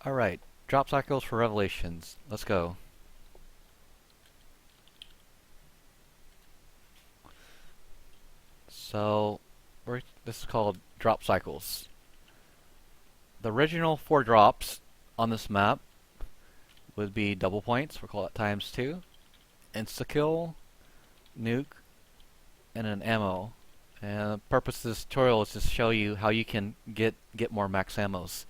Alright, drop cycles for Revelations. Let's go. So, this is called drop cycles. The original 4 drops on this map would be double points, we'll call it times 2, insta-kill, nuke, and an ammo. And the purpose of this tutorial is to show you how you can get more max ammos.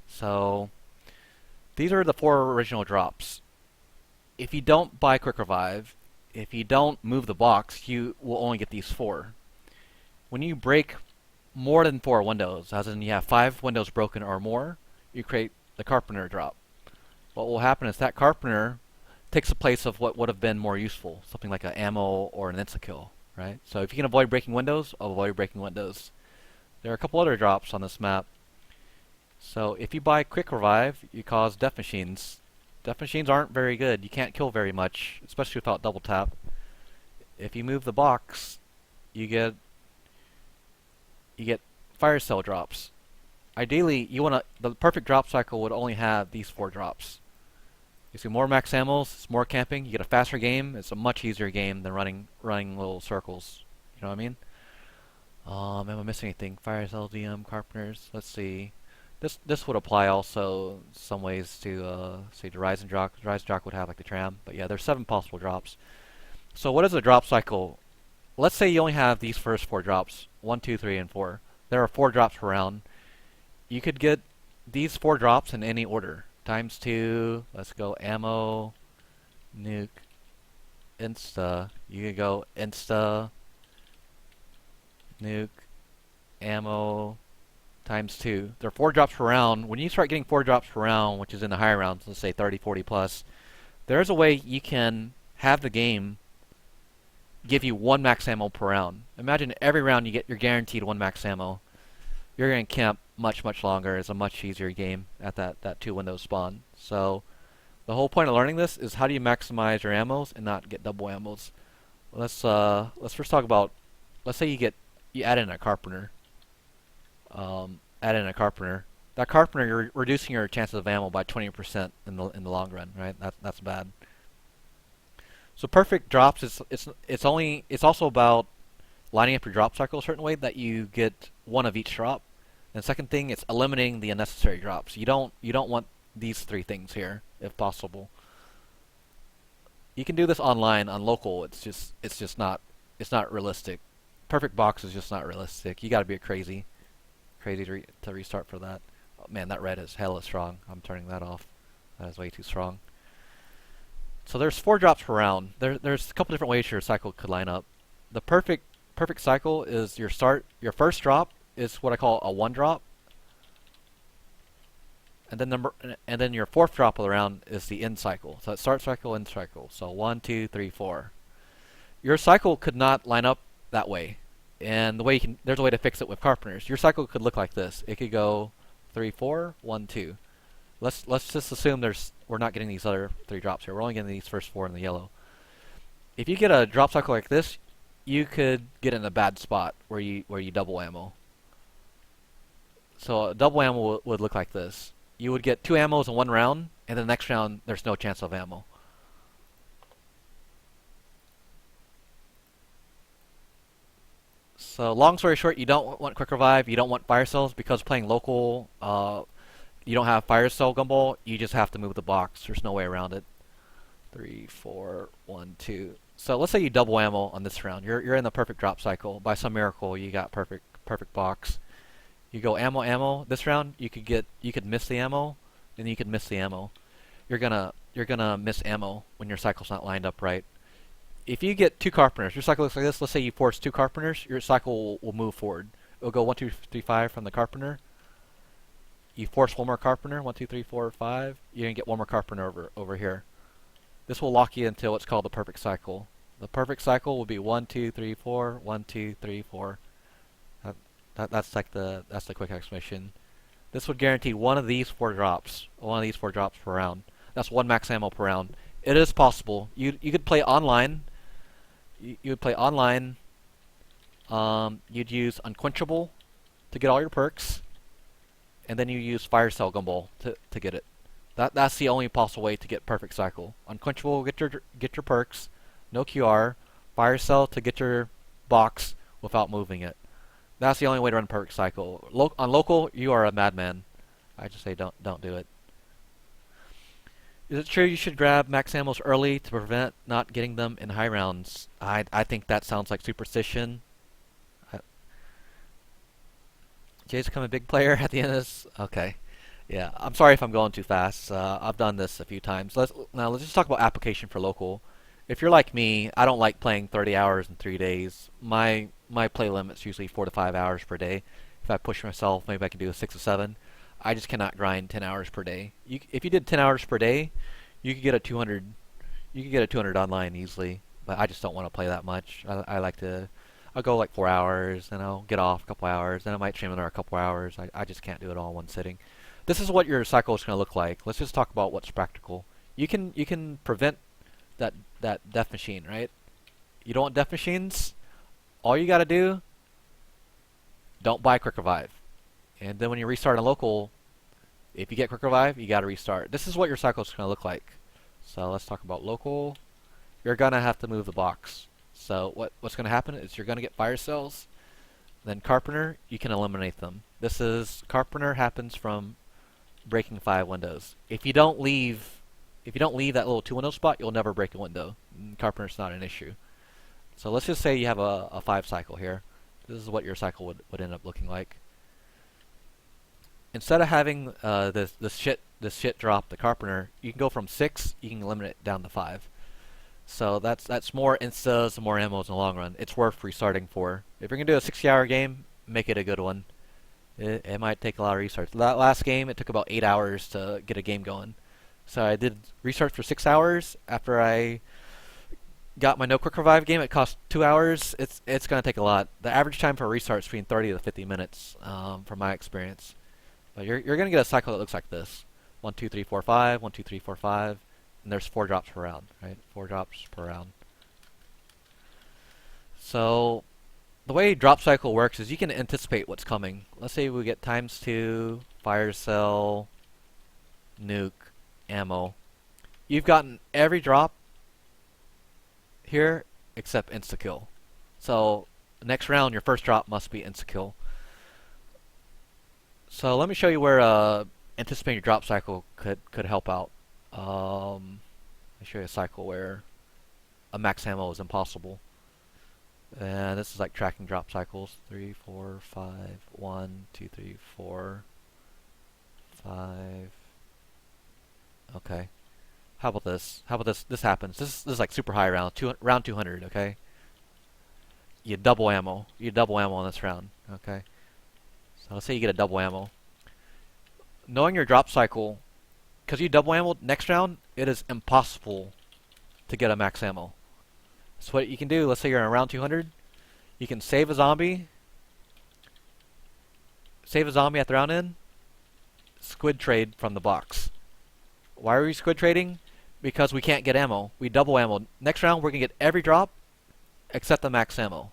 So, these are the 4 original drops. If you don't buy Quick Revive, if you don't move the box, you will only get these 4. When you break more than 4 windows, as in you have 5 windows broken or more, you create the Carpenter Drop. What will happen is that Carpenter takes the place of what would have been more useful, something like an ammo or an insta-kill, right? So if you can avoid breaking windows, avoid breaking windows. There are a couple other drops on this map. So if you buy Quick Revive, you cause death machines. Death machines aren't very good. You can't kill very much, especially without double tap. If you move the box, you get fire cell drops. Ideally, the perfect drop cycle would only have these 4 drops. You see more max ammos, it's more camping, you get a faster game, it's a much easier game than running little circles. You know what I mean? Am I missing anything? Fire cell, DM, carpenters, let's see. This would apply also some ways to say the Rise and Jock. Rise and Jock would have like the tram, but yeah, there's 7 possible drops. So what is a drop cycle? Let's say you only have these first 4 drops, 1, 2, 3, and 4. There are 4 drops per round. You could get these 4 drops in any order. Times 2, let's go ammo, nuke, insta. You could go insta, nuke, ammo, times 2. There are 4 drops per round. When you start getting 4 drops per round, which is in the higher rounds, let's say 30, 40 plus, there's a way you can have the game give you 1 max ammo per round. Imagine every round you're guaranteed 1 max ammo. You're going to camp much longer. It's a much easier game at that 2 window spawn. So the whole point of learning this is how do you maximize your ammos and not get double ammos. Let's first talk about, let's say you add in a Carpenter. That Carpenter, you're reducing your chances of ammo by 20% in the long run, right? That's bad. So perfect drops it's also about lining up your drop cycle a certain way that you get 1 of each drop. And second thing, it's eliminating the unnecessary drops. You don't want these 3 things here if possible. You can do this online on local. It's just not realistic. Perfect box is just not realistic. You got to be crazy to restart for that. Oh, man, that red is hella strong. I'm turning that off. That is way too strong. So there's 4 drops per round. There's a couple different ways your cycle could line up. The perfect cycle is your first drop is what I call a 1 drop. And then your 4th drop of the round is the end cycle. So it's start cycle, end cycle. So 1, 2, 3, 4. Your cycle could not line up that way. And there's a way to fix it with Carpenters. Your cycle could look like this. It could go 3, 4, 1, 2. Let's just assume we're not getting these other 3 drops here. We're only getting these first 4 in the yellow. If you get a drop cycle like this, you could get in a bad spot where you double ammo. So a double ammo would look like this. You would get 2 ammos in 1 round, and the next round there's no chance of ammo. So long story short, you don't want Quick Revive, you don't want fire cells, because playing local, you don't have fire cell gumball, you just have to move the box. There's no way around it. 3, 4, 1, 2. So let's say you double ammo on this round. You're in the perfect drop cycle. By some miracle, you got perfect box. You go ammo. This round you could miss the ammo, and you could miss the ammo. You're gonna miss ammo when your cycle's not lined up right. If you get 2 Carpenters, your cycle looks like this. Let's say you force 2 Carpenters, your cycle will move forward. It'll go 1, 2, 3, 5 from the Carpenter. You force 1 more Carpenter, 1, 2, 3, 4, 5. You're gonna get 1 more Carpenter over here. This will lock you into what's called the perfect cycle. The perfect cycle will be 1, 2, 3, 4, 1, 2, 3, 4. That's the quick explanation. This would guarantee 1 of these 4 drops. 1 of these 4 drops per round. That's 1 max ammo per round. It is possible. You could play online. You would play online. You'd use Unquenchable to get all your perks, and then you use Fire Cell Gumball to get it. That's the only possible way to get perfect cycle. Unquenchable, get your perks, no QR, fire cell to get your box without moving it. That's the only way to run perfect cycle. On local, you are a madman. I just say don't do it. Is it true you should grab max ammos early to prevent not getting them in high rounds? I think that sounds like superstition. Jay's become a big player at the end of this. Okay. Yeah, I'm sorry if I'm going too fast. I've done this a few times. Now let's just talk about application for local. If you're like me, I don't like playing 30 hours in 3 days. My play limit's usually 4 to 5 hours per day. If I push myself, maybe I can do a 6 or 7. I just cannot grind 10 hours per day. If you did 10 hours per day, you could get a 200. You could get a 200 online easily. But I just don't want to play that much. I like to. I'll go like 4 hours, and I'll get off a couple hours, then I might stream another couple hours. I just can't do it all in one sitting. This is what your cycle is going to look like. Let's just talk about what's practical. You can prevent that death machine, right? You don't want death machines? All you got to do, don't buy quick revive. And then when you restart a local, if you get quick revive, you got to restart. This is what your cycle is going to look like. So let's talk about local. You're going to have to move the box. So what's going to happen is you're going to get fire cells. Then Carpenter, you can eliminate them. Carpenter happens from breaking 5 windows. If you don't leave that little 2 window spot, you'll never break a window. Carpenter's not an issue. So let's just say you have a 5 cycle here. This is what your cycle would end up looking like. Instead of having this shit drop the Carpenter, you can go from 6, you can eliminate it down to 5. So that's more instas and more ammos in the long run. It's worth restarting for. If you're gonna do a 60-hour game, make it a good one. It might take a lot of restarts. That last game, it took about 8 hours to get a game going. So I did restarts for 6 hours. After I got my no quick revive game, it cost 2 hours. It's gonna take a lot. The average time for a restart is between 30 to 50 minutes, from my experience. But you're gonna get a cycle that looks like this: 1, 2, 3, 4, 5. 1, 2, 3, 4, 5. And there's 4 drops per round, right? 4 drops per round. So the way drop cycle works is you can anticipate what's coming. Let's say we get ×2, fire cell, nuke, ammo. You've gotten every drop here except insta-kill. So next round, your first drop must be insta-kill. So let me show you where anticipating your drop cycle could help out. I'll show you a cycle where a max ammo is impossible. And this is like tracking drop cycles. 3, 4, 5, 1, 2, 3, 4, 5. Okay. How about this? This happens. This is like super high round. Round 200, okay? You double ammo. You double ammo on this round, okay? So let's say you get a double ammo. Knowing your drop cycle, because you double ammo next round, it is impossible to get a max ammo. So what you can do, let's say you're in around 200, you can save a zombie at the round end, squid trade from the box. Why are we squid trading? Because we can't get ammo. We double ammo. Next round we're going to get every drop except the max ammo.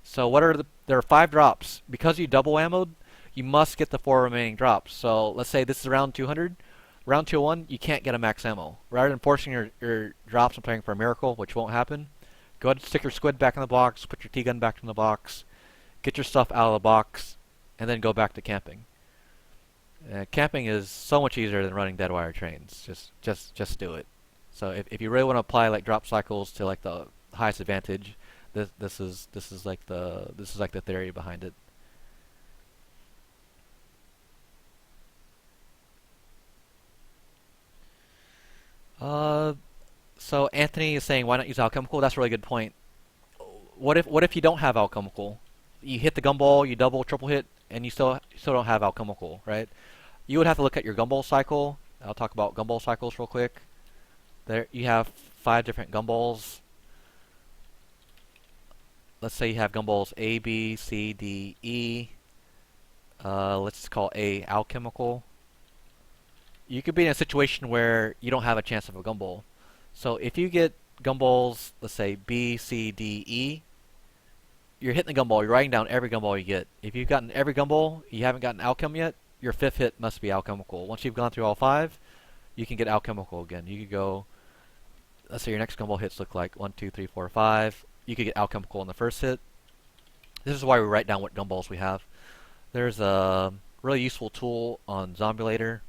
So there are 5 drops. Because you double ammoed, you must get the 4 remaining drops. So let's say this is round 200. Round 201, you can't get a max ammo. Rather than forcing your drops and praying for a miracle, which won't happen, go ahead and stick your squid back in the box, put your T-gun back in the box, get your stuff out of the box, and then go back to camping. Camping is so much easier than running dead wire trains. Just do it. So if you really want to apply like drop cycles to like the highest advantage, this is like the theory behind it. So Anthony is saying, why not use alchemical? That's a really good point. What if you don't have alchemical? You hit the gumball, you double, triple hit, and you still don't have alchemical, right? You would have to look at your gumball cycle. I'll talk about gumball cycles real quick. There you have 5 different gumballs. Let's say you have gumballs A, B, C, D, E. Let's just call A alchemical. You could be in a situation where you don't have a chance of a gumball. So if you get gumballs, let's say B, C, D, E, you're hitting the gumball. You're writing down every gumball you get. If you've gotten every gumball, you haven't gotten alchem yet, your fifth hit must be alchemical. Once you've gone through all 5, you can get alchemical again. You could go, let's say your next gumball hits look like 1, 2, 3, 4, 5. You could get alchemical in the first hit. This is why we write down what gumballs we have. There's a really useful tool on Zombulator.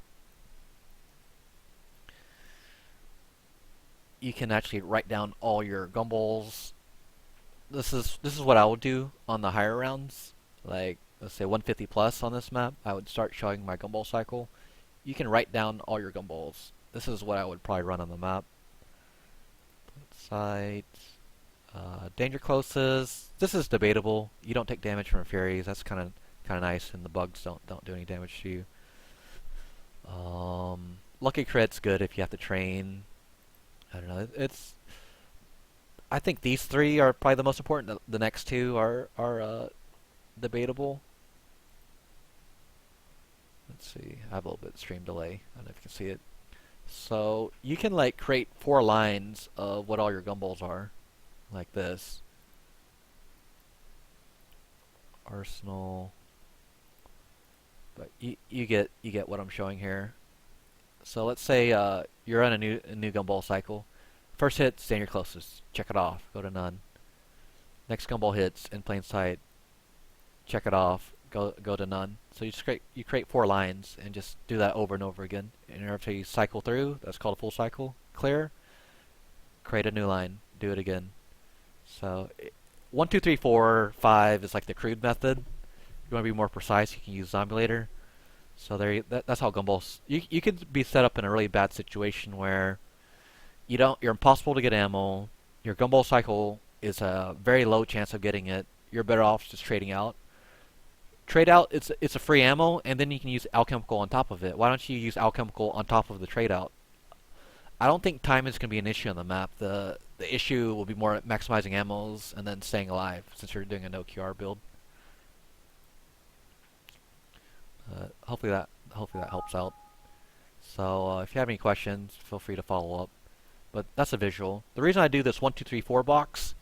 You can actually write down all your gumballs. This is what I would do on the higher rounds. Like, let's say 150 plus on this map, I would start showing my Gumball Cycle. You can write down all your gumballs. This is what I would probably run on the map. Sight. Danger closes. This is debatable. You don't take damage from fairies. That's kind of nice, and the bugs don't do any damage to you. Lucky crit's good if you have to train. I don't know. I think these 3 are probably the most important. The next 2 are debatable. Let's see. I have a little bit of stream delay. I don't know if you can see it. So you can like create 4 lines of what all your gumballs are, like this. Arsenal. But you get what I'm showing here. So let's say you're on a new Gumball Cycle. First hit, stand your closest. Check it off. Go to none. Next gumball hits in plain sight. Check it off. Go to none. So you create 4 lines and just do that over and over again. And after you cycle through, that's called a full cycle. Clear. Create a new line. Do it again. So 1, 2, 3, 4, 5 is like the crude method. If you want to be more precise, you can use Zombulator. So that's how gumballs. You could be set up in a really bad situation where you're impossible to get ammo. Your Gumball Cycle is a very low chance of getting it. You're better off just trading out. Trade out, it's a free ammo, and then you can use alchemical on top of it. Why don't you use alchemical on top of the trade out? I don't think time is going to be an issue on the map. The issue will be more maximizing ammos and then staying alive, since you're doing a no QR build. Hopefully that helps out. So if you have any questions, feel free to follow up. But that's a visual. The reason I do this 1, 2, 3, 4 box,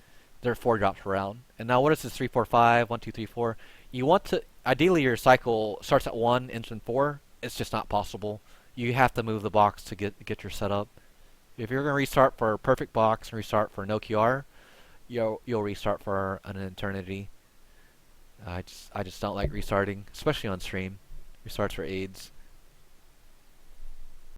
there are 4 drops per round. And now what is this 3, 4, 5, 1, 2, 3, 4? You want to, ideally your cycle starts at 1, ends in 4. It's just not possible. You have to move the box to get your setup. If you're going to restart for a perfect box and restart for no QR, you'll restart for an eternity. I just don't like restarting, especially on stream. Restarts for AIDS.